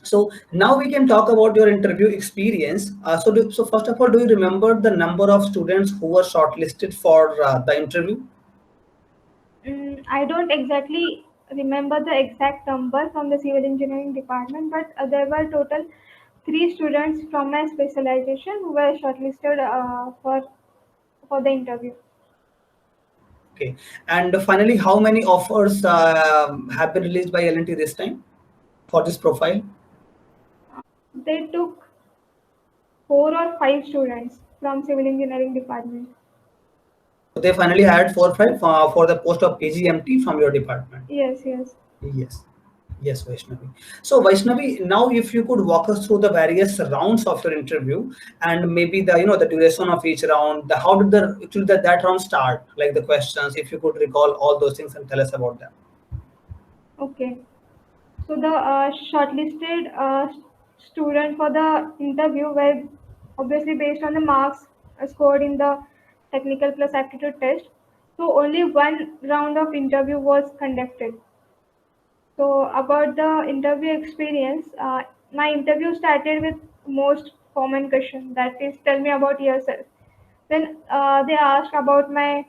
So now we can talk about your interview experience. So first of all, do you remember the number of students who were shortlisted for the interview? I don't exactly remember the exact number from the civil engineering department, but there were total three students from my specialization who were shortlisted for the interview. Okay. And finally, how many offers have been released by L&T this time for this profile? They took 4 or 5 students from civil engineering department. So they finally had 4 5 for the post of PGMT from your department. Yes, yes. Yes. Yes, Vaishnavi. So, Vaishnavi, now if you could walk us through the various rounds of your interview and maybe the the duration of each round, how did the actually that round start? Like the questions, if you could recall all those things and tell us about them. Okay. So the shortlisted student for the interview were obviously based on the marks scored in the technical plus aptitude test. So only one round of interview was conducted. So about the interview experience, my interview started with most common question, that is, tell me about yourself. Then they asked about my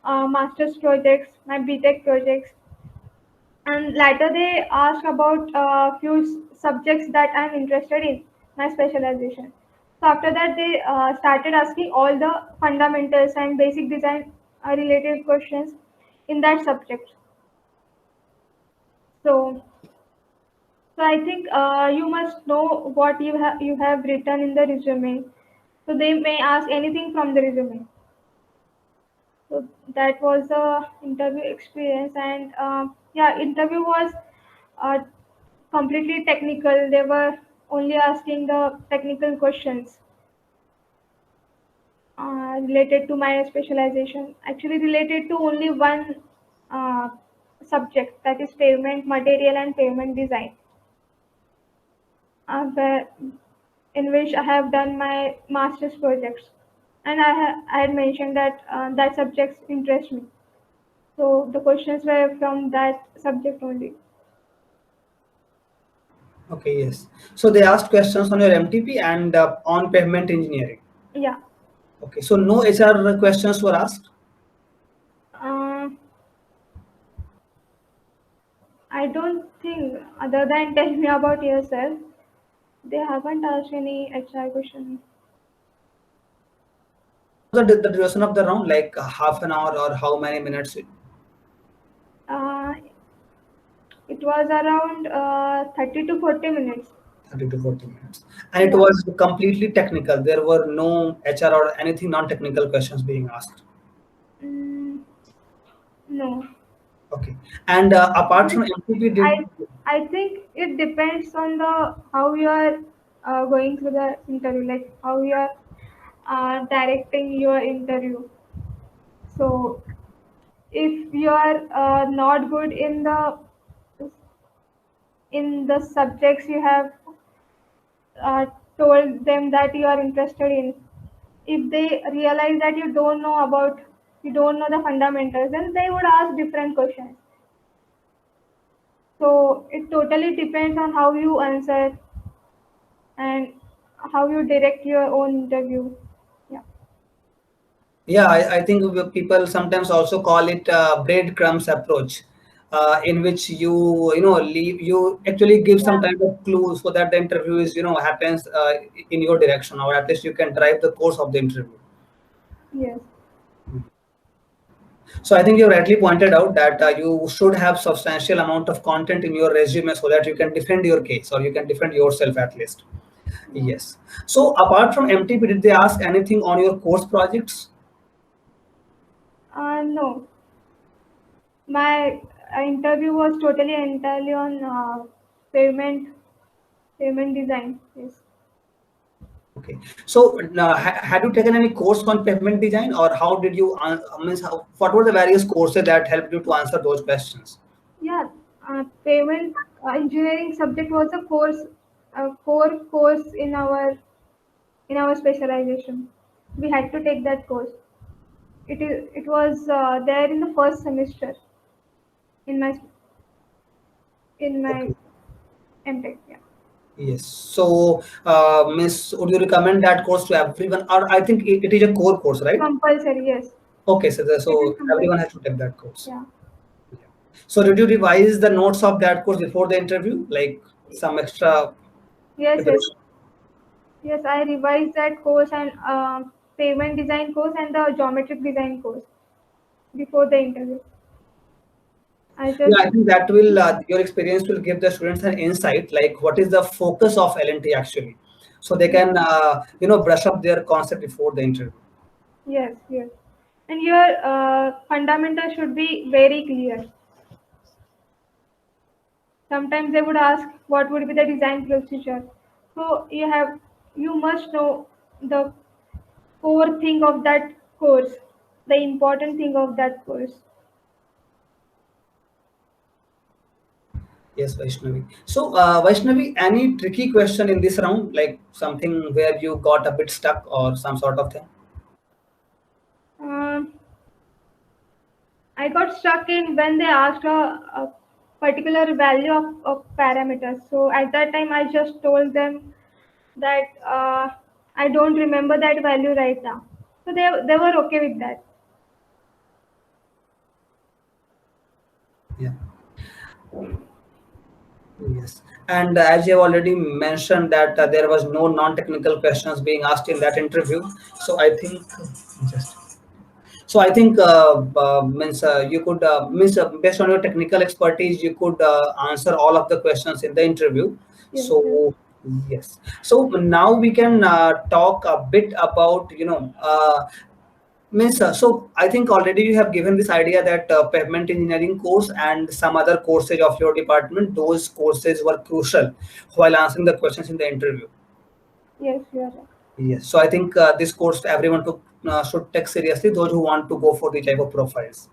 master's projects, my BTech projects, and later they ask about a few subjects that I'm interested in, my specialization. So after that they started asking all the fundamentals and basic design related questions in that subject. So so I think you must know what you have written in the resume, so they may ask anything from the resume. So that was the interview experience, and yeah, interview was uh, completely technical. They were only asking the technical questions related to my specialization. Actually, related to only one uh, subject, that is pavement material and pavement design, where, in which I have done my master's projects, and I had mentioned that that subjects interest me. So the questions were from that subject only. Okay, yes. So they asked questions on your MTP and on pavement engineering. Yeah. Okay, so no HR questions were asked. Uh, I don't think, other than tell me about yourself, they haven't asked any HR question. The duration of the round, like half an hour or how many minutes? Uh, it was around 30 to 40 minutes. 30 to 40 minutes. And it Yeah. was completely technical. There were no HR or anything non-technical questions being asked. Mm, no. Okay. And apart from But MTP, did I I think it depends on the how you are going through the interview, like how you are directing your interview. So if you are not good in the subjects you have uh, told them that you are interested in, if they realize that you don't know the fundamentals, then they would ask different questions. So it totally depends on how you answer and how you direct your own interview. Yeah. yeah, I think people sometimes also call it breadcrumbs approach, in which you actually give some Yeah. kind of clue so that the interview is happens in your direction, or at least you can drive the course of the interview. Yes. So I think you rightly pointed out that you should have substantial amount of content in your resume so that you can defend your case or you can defend yourself at least. Yeah. Yes. So apart from MTP, did they ask anything on your course projects? No, my interview was totally entirely on payment design. Yes. Okay. So had you taken any course on pavement design, or how did you what were the various courses that helped you to answer those questions? Yeah, payment engineering subject was a core course in our specialization. We had to take that course. It was there in the first semester in my in my Okay. MTech. Yeah. Yes. So, Miss, would you recommend that course to everyone? Or I think it is a core course, right? Compulsory, yes. Okay, so It is everyone compulsory. has to take that course. Yeah. Yeah. So, did you revise the notes of that course before the interview, like some extra Yes, yes. preparation? Yes, I revised that course and payment design course and the geometric design course before the interview. I Yeah, just I think that will your experience will give the students an insight, like what is the focus of L&T actually, so they yes, can brush up their concept before the interview. yes, yes. And your fundamentals should be very clear. Sometimes they would ask what would be the design procedure. So you must know the core thing of that course, the important thing of that course. Yes, Vaishnavi. So, Vaishnavi, any tricky question in this round, like something where you got a bit stuck or some sort of thing? Um, I got stuck in when they asked a particular value of parameters. So at that time, I just told them that I don't remember that value right now. So they were okay with that. Yeah. Yes. And as you have already mentioned that there was no non-technical questions being asked in that interview, so I think just so I think means you could means based on your technical expertise, you could answer all of the questions in the interview. Yes, yes. So yes. So now we can talk a bit about means so I think already you have given this idea that pavement engineering course and some other courses of your department, those courses were crucial while answering the questions in the interview. Yes, you are right. Yes. So I think this course everyone should take seriously. Those who want to go for the type of profiles.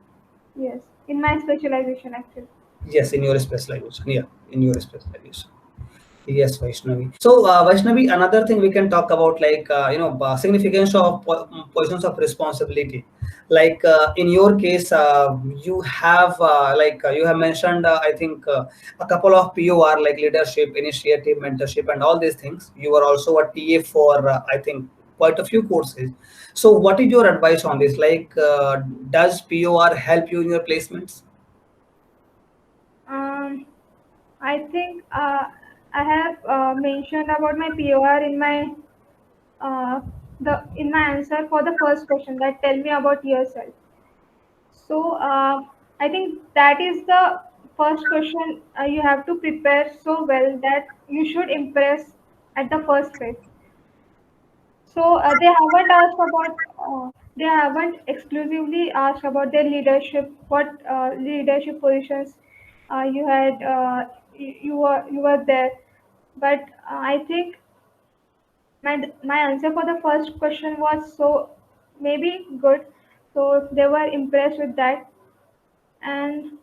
Yes, in my specialization actually. Yes, in your specialization. Yeah, in your specialization. Yes, Vaishnavi. So, Vaishnavi, another thing we can talk about, like significance of positions of responsibility. Like in your case, you have you have mentioned, I think a couple of POR like leadership, initiative, mentorship, and all these things. You are also a TA for, I think, quite a few courses. So, what is your advice on this? Like, does POR help you in your placements? Um, I think I have mentioned about my POR in my in my answer for the first question, that tell me about yourself. So I think that is the first question. You have to prepare so well that you should impress at the first phase. So they haven't exclusively asked about their leadership, what leadership positions you had, you were there. But I think my answer for the first question was so maybe good. So they were impressed with that, and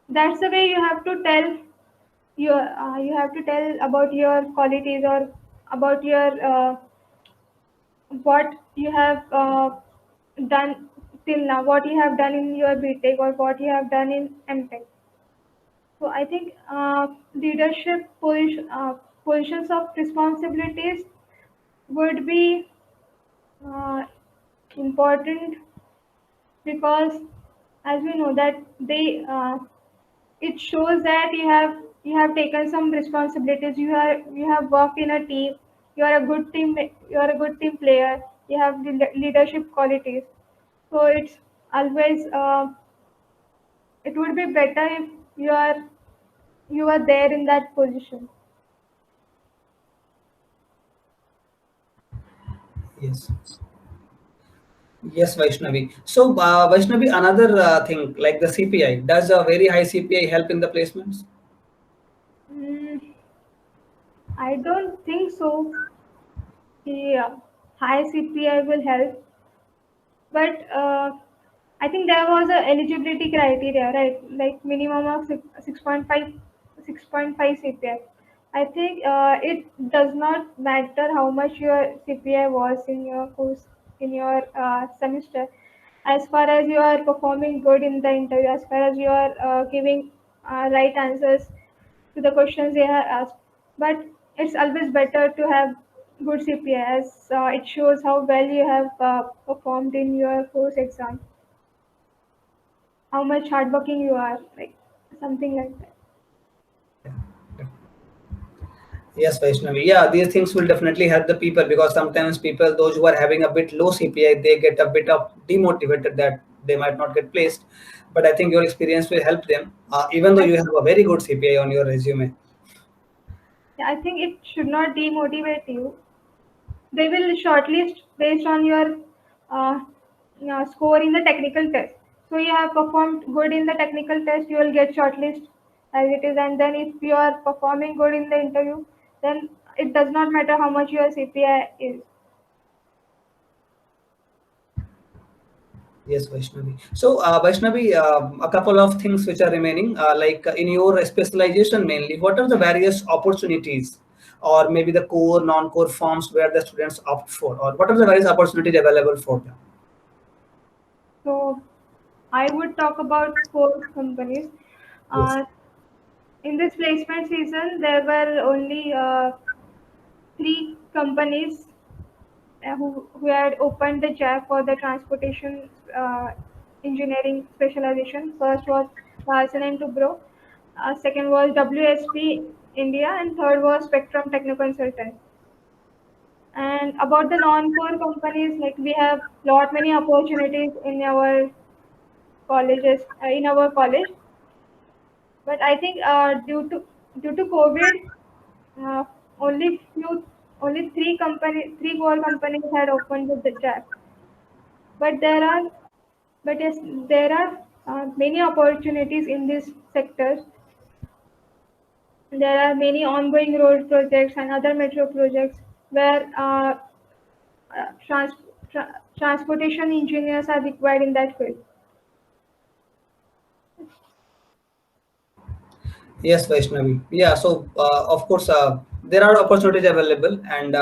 that's the way you have to tell about your qualities, or about your what you have done till now, what you have done in your BTech or what you have done in MTech. So I think positions of responsibilities would be uh, important, because as we know that it shows that you have taken some responsibilities. You have worked in a team. You are a good team. You are a good team player. You have the leadership qualities. So it's always it would be better if you are there in that position. Yes. Yes, Vaishnavi. So, Vaishnavi, another thing like the CPI, does a very high CPI help in the placements? Mm, I don't think so. The high CPI will help, but I think there was a eligibility criteria, right? Like minimum of 6.5 CPI. I think it does not matter how much your CPI was in your course, in your semester, as far as you are performing good in the interview, as far as you are giving right answers to the questions they have asked. But it's always better to have good CPA as it shows how well you have performed in your course exam, how much hardworking you are, like something like that. Yes, Vaishnavi. Yeah, these things will definitely help the people, because sometimes people, those who are having a bit low CPI, they get a bit of demotivated that they might not get placed. But I think your experience will help them, even though I, you have a very good CPI on your resume. yeah, I think it should not demotivate you. They will shortlist based on your uh, score in the technical test. So you have performed good in the technical test, you will get shortlist as it is. And then if you are performing good in the interview, then it does not matter how much your CPI is. Yes, Vaishnavi. So, Vaishnavi, a couple of things which are remaining, in your specialization mainly, what are the various opportunities, or maybe the core, non-core forms where the students opt for, or what are the various opportunities available for them? So I would talk about core companies. Yes. Uh, in this placement season, there were only three companies who had opened the JAB for the transportation engineering specialization. First was Larsen and Toubro, second was WSP India, and third was Spectrum Techno Consultant. And about the non-core companies, like we have lot many opportunities in our colleges, in our college. But I think due to COVID, uh, only few only three core companies had opened the JAB. But yes, there are many opportunities in this sector. There are many ongoing road projects and other metro projects where uh, trans- transportation engineers are required in that field. Yes, Vaishnavi. Yeah, so of course, there are opportunities available, and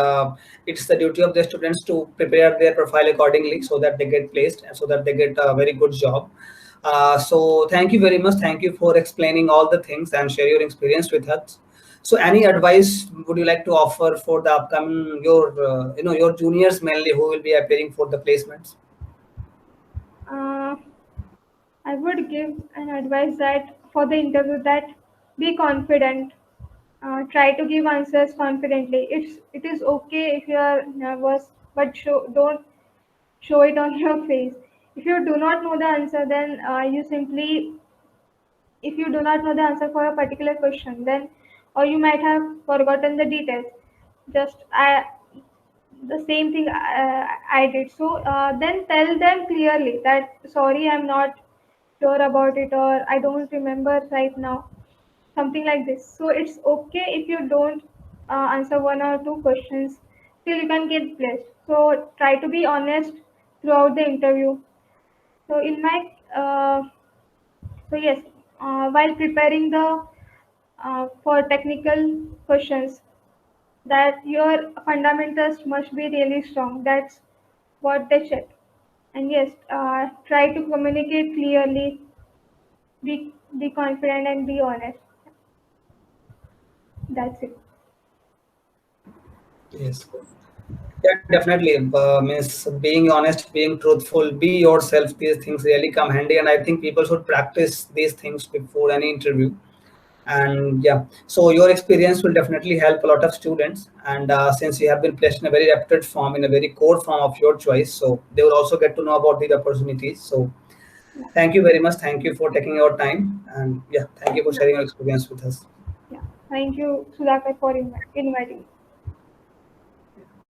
it's the duty of the students to prepare their profile accordingly so that they get placed and so that they get a very good job. So, thank you very much. Thank you for explaining all the things and share your experience with us. So, any advice would you like to offer for the upcoming your juniors mainly who will be appearing for the placements? Uh, I would give an advice that for the interview that be confident. Try to give answers confidently. It is okay if you are nervous, but don't show it on your face. If you do not know the answer, then if you do not know the answer for a particular question, then or you might have forgotten the details. Just the same thing I did. So then tell them clearly that sorry, I'm not sure about it, or I don't remember right now, something like this. So it's okay if you don't answer one or two questions, till you can get placed. So try to be honest throughout the interview. So in my so yes, while preparing the for technical questions, that your fundamentals must be really strong. That's what they check. And yes, try to communicate clearly, be confident, and be honest. That's it. Yes. Yeah, definitely. Means being honest, being truthful, be yourself. These things really come handy, and I think people should practice these things before any interview. And yeah, so your experience will definitely help a lot of students. And since you have been placed in a very reputed form, in a very core form of your choice, so they will also get to know about these opportunities. So Yeah, thank you very much. Thank you for taking your time, and yeah, thank you for yeah, sharing your experience with us. yeah. Thank you, Sudhakar, for inviting me.